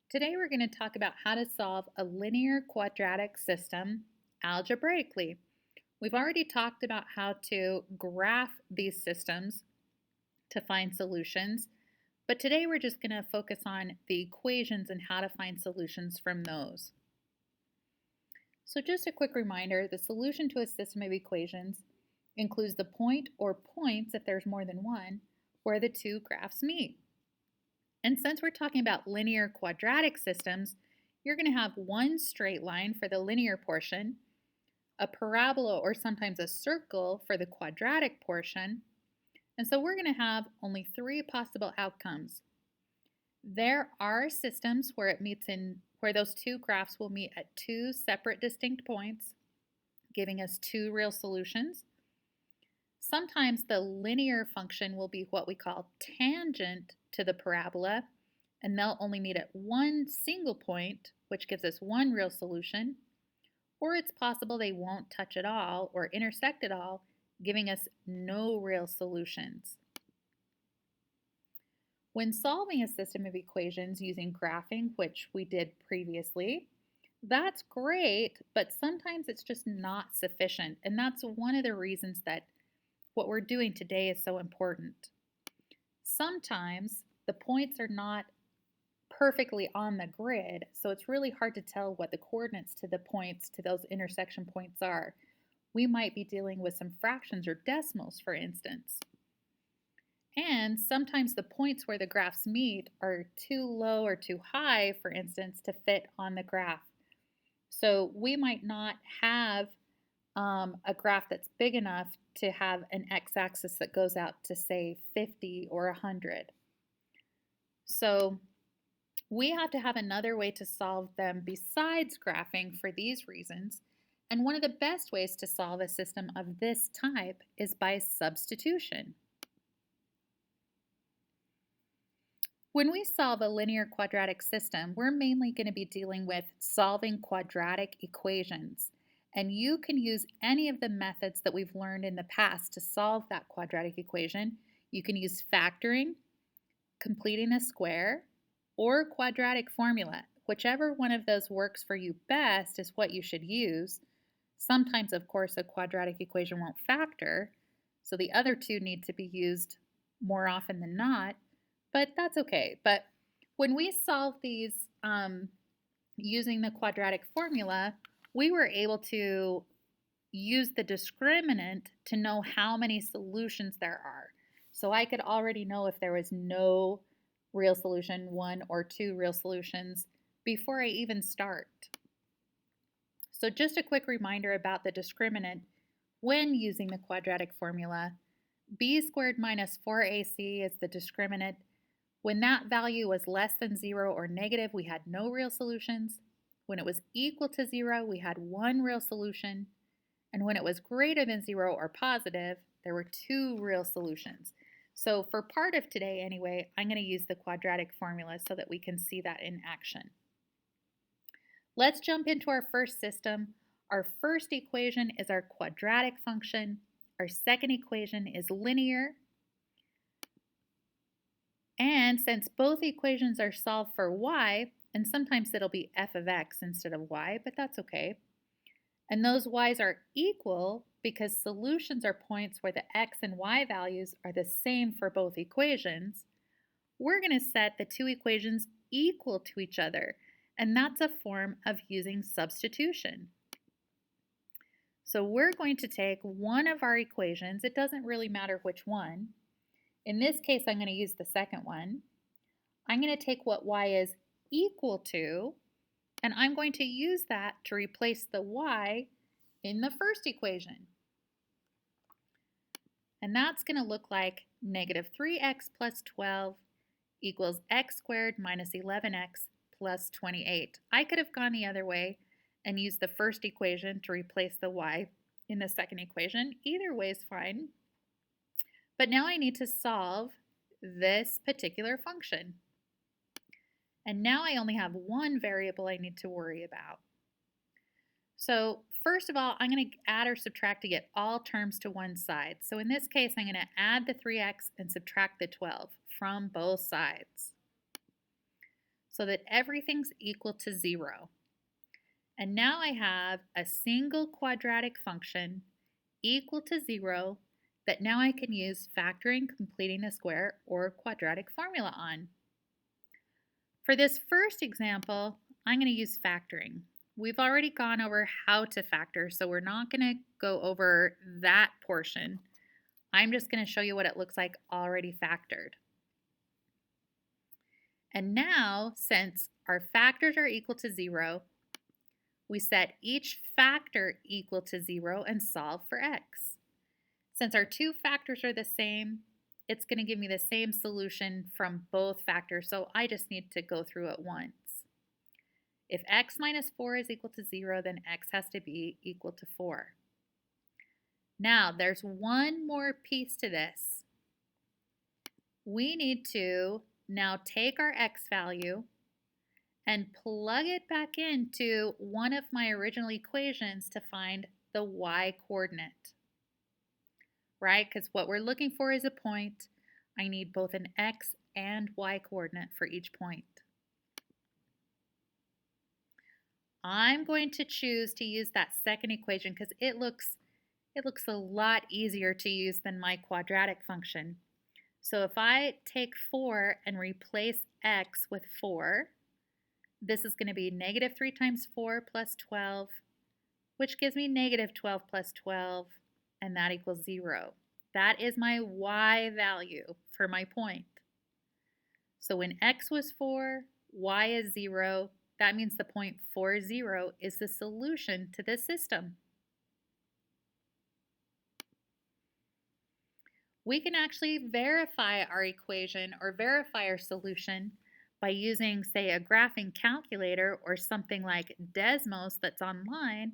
Today we're going to talk about how to solve a linear quadratic system algebraically. We've already talked about how to graph these systems to find solutions, but today we're just going to focus on the equations and how to find solutions from those. So just a quick reminder, the solution to a system of equations includes the point or points, if there's more than one, where the two graphs meet. And since we're talking about linear quadratic systems, you're going to have one straight line for the linear portion, a parabola or sometimes a circle for the quadratic portion. And so we're going to have only three possible outcomes. There are systems where where those two graphs will meet at two separate distinct points, giving us two real solutions. Sometimes the linear function will be what we call tangent to the parabola, and they'll only meet at one single point, which gives us one real solution. Or it's possible they won't touch at all or intersect at all, giving us no real solutions. When solving a system of equations using graphing, which we did previously, that's great, but sometimes it's just not sufficient. And that's one of the reasons that what we're doing today is so important. Sometimes the points are not perfectly on the grid, so it's really hard to tell what the coordinates to the points, to those intersection points are. We might be dealing with some fractions or decimals, for instance. And sometimes the points where the graphs meet are too low or too high, for instance, to fit on the graph. So we might not have a graph that's big enough to have an x-axis that goes out to, say, 50 or 100. So we have to have another way to solve them besides graphing for these reasons. And one of the best ways to solve a system of this type is by substitution. When we solve a linear quadratic system, we're mainly going to be dealing with solving quadratic equations. And you can use any of the methods that we've learned in the past to solve that quadratic equation. You can use factoring, completing a square, or quadratic formula. Whichever one of those works for you best is what you should use. Sometimes, of course, a quadratic equation won't factor, so the other two need to be used more often than not, but that's okay. But when we solve these using the quadratic formula, we were able to use the discriminant to know how many solutions there are. So I could already know if there was no real solution, one or two real solutions, before I even start. So just a quick reminder about the discriminant when using the quadratic formula. B squared minus 4AC is the discriminant. When that value was less than 0 or negative, we had no real solutions. When it was equal to 0, we had one real solution. And when it was greater than 0 or positive, there were two real solutions. So for part of today anyway, I'm going to use the quadratic formula so that we can see that in action. Let's jump into our first system. Our first equation is our quadratic function. Our second equation is linear. And since both equations are solved for y, and sometimes it'll be f of x instead of y, but that's okay. And those y's are equal because solutions are points where the x and y values are the same for both equations. We're going to set the two equations equal to each other, and that's a form of using substitution. So we're going to take one of our equations. It doesn't really matter which one. In this case, I'm going to use the second one. I'm going to take what y is equal to, and I'm going to use that to replace the y in the first equation. And that's going to look like negative 3x plus 12 equals x squared minus 11x plus 28. I could have gone the other way and used the first equation to replace the y in the second equation. Either way is fine. But now I need to solve this particular function. And now I only have one variable I need to worry about. So first of all, I'm going to add or subtract to get all terms to one side. So in this case, I'm going to add the 3x and subtract the 12 from both sides. so that everything's equal to 0. And now I have a single quadratic function equal to 0 that now I can use factoring, completing the square, or quadratic formula on. For this first example, I'm going to use factoring. We've already gone over how to factor, so we're not going to go over that portion. I'm just going to show you what it looks like already factored. And now, since our factors are equal to 0, we set each factor equal to 0 and solve for x. Since our two factors are the same, it's going to give me the same solution from both factors, so I just need to go through it once. If x minus 4 is equal to 0, then x has to be equal to 4. Now, there's one more piece to this. We need to now take our x value and plug it back into one of my original equations to find the y coordinate. Right? Because what we're looking for is a point. I need both an x and y coordinate for each point. I'm going to choose to use that second equation because it looks a lot easier to use than my quadratic function. So if I take 4 and replace x with 4, this is going to be negative 3 times 4 plus 12, which gives me negative 12 plus 12, and that equals 0. That is my y value for my point. So when x was 4, y is 0. That means the point 4, 0 is the solution to this system. We can actually verify our equation or verify our solution by using, say, a graphing calculator or something like Desmos that's online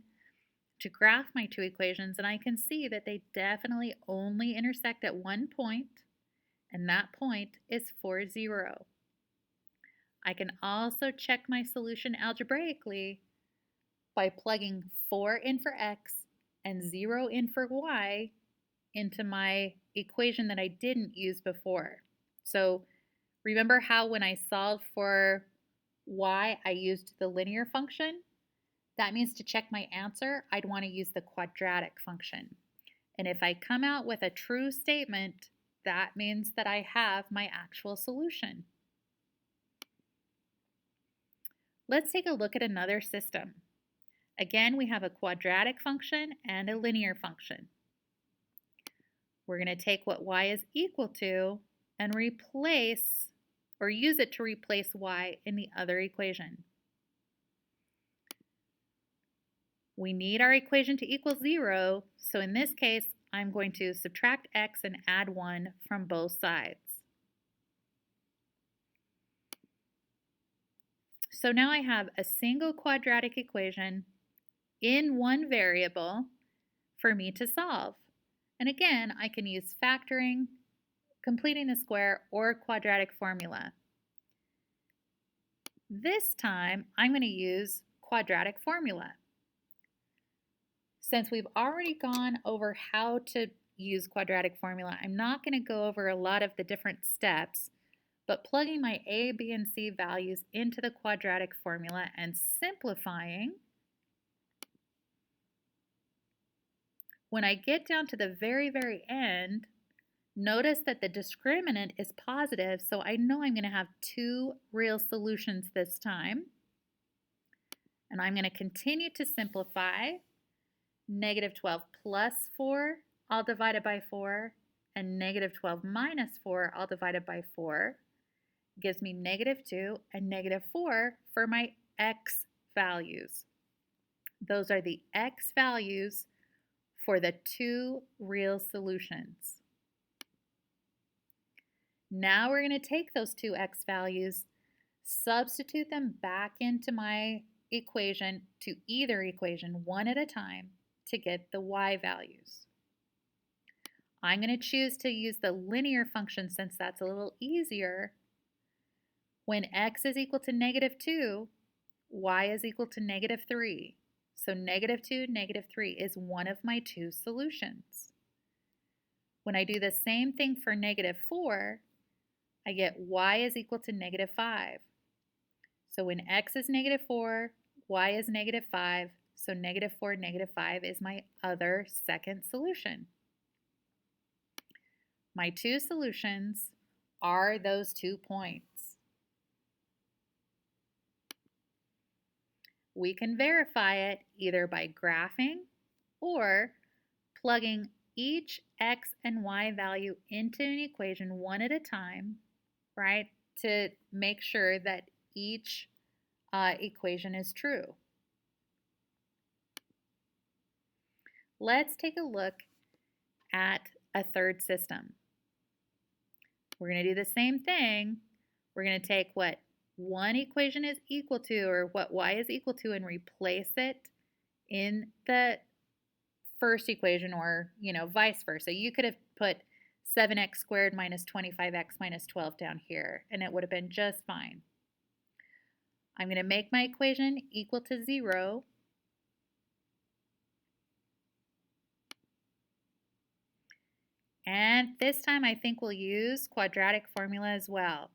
to graph my two equations, and I can see that they definitely only intersect at one point, and that point is 4, 0. I can also check my solution algebraically by plugging 4 in for x and 0 in for y into my equation that I didn't use before. So remember how when I solved for y, I used the linear function? That means to check my answer, I'd want to use the quadratic function. And if I come out with a true statement, that means that I have my actual solution. Let's take a look at another system. Again, we have a quadratic function and a linear function. We're going to take what y is equal to and replace or use it to replace y in the other equation. We need our equation to equal 0, so in this case, I'm going to subtract x and add 1 from both sides. So now I have a single quadratic equation in one variable for me to solve. And again, I can use factoring, completing the square, or quadratic formula. This time, I'm going to use quadratic formula. Since we've already gone over how to use quadratic formula, I'm not going to go over a lot of the different steps, but plugging my a, b, and c values into the quadratic formula and simplifying, when I get down to the very, very end, notice that the discriminant is positive, so I know I'm going to have two real solutions this time. And I'm going to continue to simplify. Negative 12 plus 4, all divided by 4, and negative 12 minus 4, all divided by 4, gives me negative 2 and negative 4 for my x values. Those are the x values for the two real solutions. Now we're going to take those two x values, substitute them back into my equation to either equation one at a time to get the y values. I'm going to choose to use the linear function since that's a little easier. When x is equal to negative 2, y is equal to negative 3. So negative 2, negative 3 is one of my two solutions. When I do the same thing for negative 4, I get y is equal to negative 5. So when x is -4, y is -5, so -4, -5 is my other second solution. My two solutions are those 2 points. We can verify it either by graphing or plugging each x and y value into an equation one at a time, right, to make sure that each equation is true. Let's take a look at a third system. We're going to do the same thing. We're going to take what one equation is equal to, or what y is equal to, and replace it in the first equation, or, vice versa. You could have put 7x squared minus 25x minus 12 down here, and it would have been just fine. I'm going to make my equation equal to 0. And this time I think we'll use quadratic formula as well.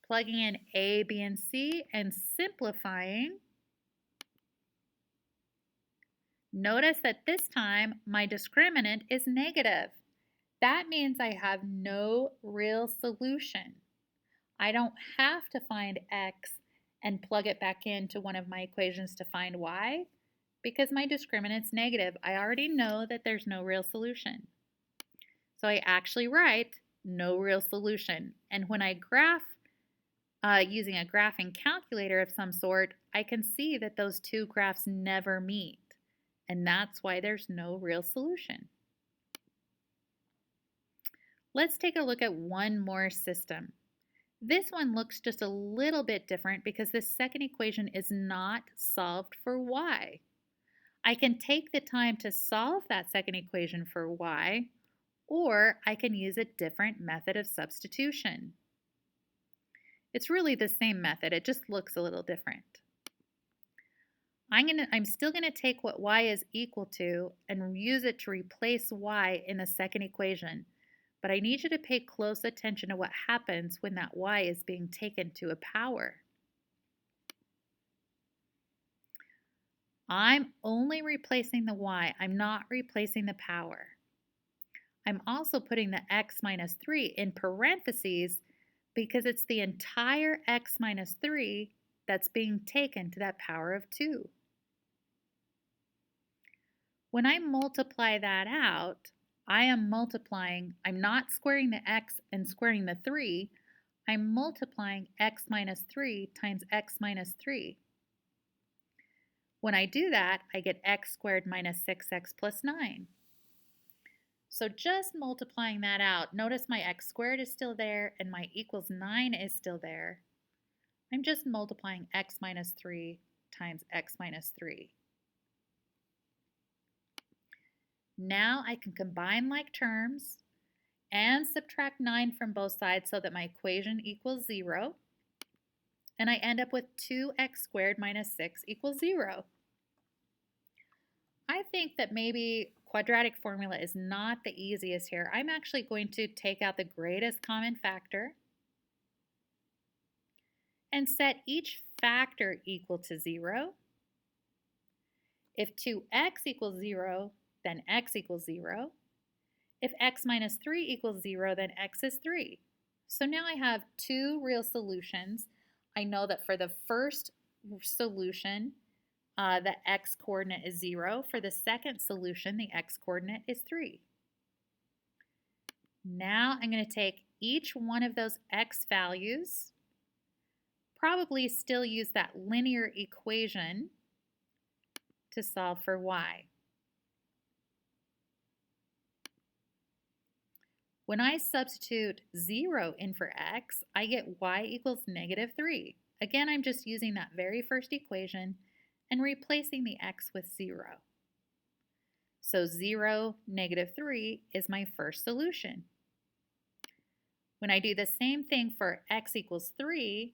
Plugging in a, b, and c and simplifying. Notice that this time my discriminant is negative. That means I have no real solution. I don't have to find x and plug it back into one of my equations to find y, because my discriminant's negative. I already know that there's no real solution. So I actually write no real solution. And when I graph using a graphing calculator of some sort, I can see that those two graphs never meet. And that's why there's no real solution. Let's take a look at one more system. This one looks just a little bit different because this second equation is not solved for y. I can take the time to solve that second equation for y, or I can use a different method of substitution. It's really the same method, it just looks a little different. I'm still going to take what y is equal to and use it to replace y in the second equation, but I need you to pay close attention to what happens when that y is being taken to a power. I'm only replacing the y. I'm not replacing the power. I'm also putting the x minus 3 in parentheses because it's the entire x minus 3 that's being taken to that power of 2. When I multiply that out, I am multiplying, I'm not squaring the x and squaring the 3, I'm multiplying x minus 3 times x minus 3. When I do that, I get x squared minus 6x plus 9. So just multiplying that out, notice my x squared is still there and my equals 9 is still there. I'm just multiplying x minus 3 times x minus 3. Now I can combine like terms and subtract 9 from both sides so that my equation equals 0. And I end up with 2x squared minus 6 equals 0. I think that maybe quadratic formula is not the easiest here. I'm actually going to take out the greatest common factor and set each factor equal to 0. If 2x equals 0, then x equals 0. If x minus 3 equals 0, then x is 3. So now I have two real solutions. I know that for the first solution, the x-coordinate is 0. For the second solution, the x-coordinate is 3. Now I'm going to take each one of those x values, probably still use that linear equation to solve for y. When I substitute 0 in for x, I get y equals negative 3. Again, I'm just using that very first equation and replacing the x with 0. So 0, negative 3 is my first solution. When I do the same thing for x equals 3,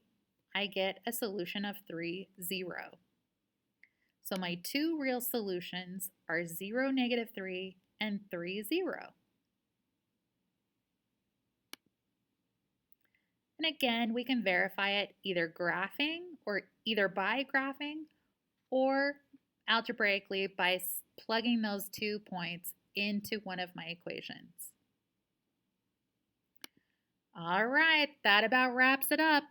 I get a solution of 3, 0. So my two real solutions are 0, negative 3, and 3, 0. And again, we can verify it either by graphing or algebraically by plugging those 2 points into one of my equations. All right, that about wraps it up.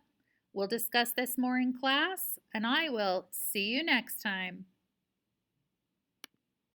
We'll discuss this more in class, and I will see you next time.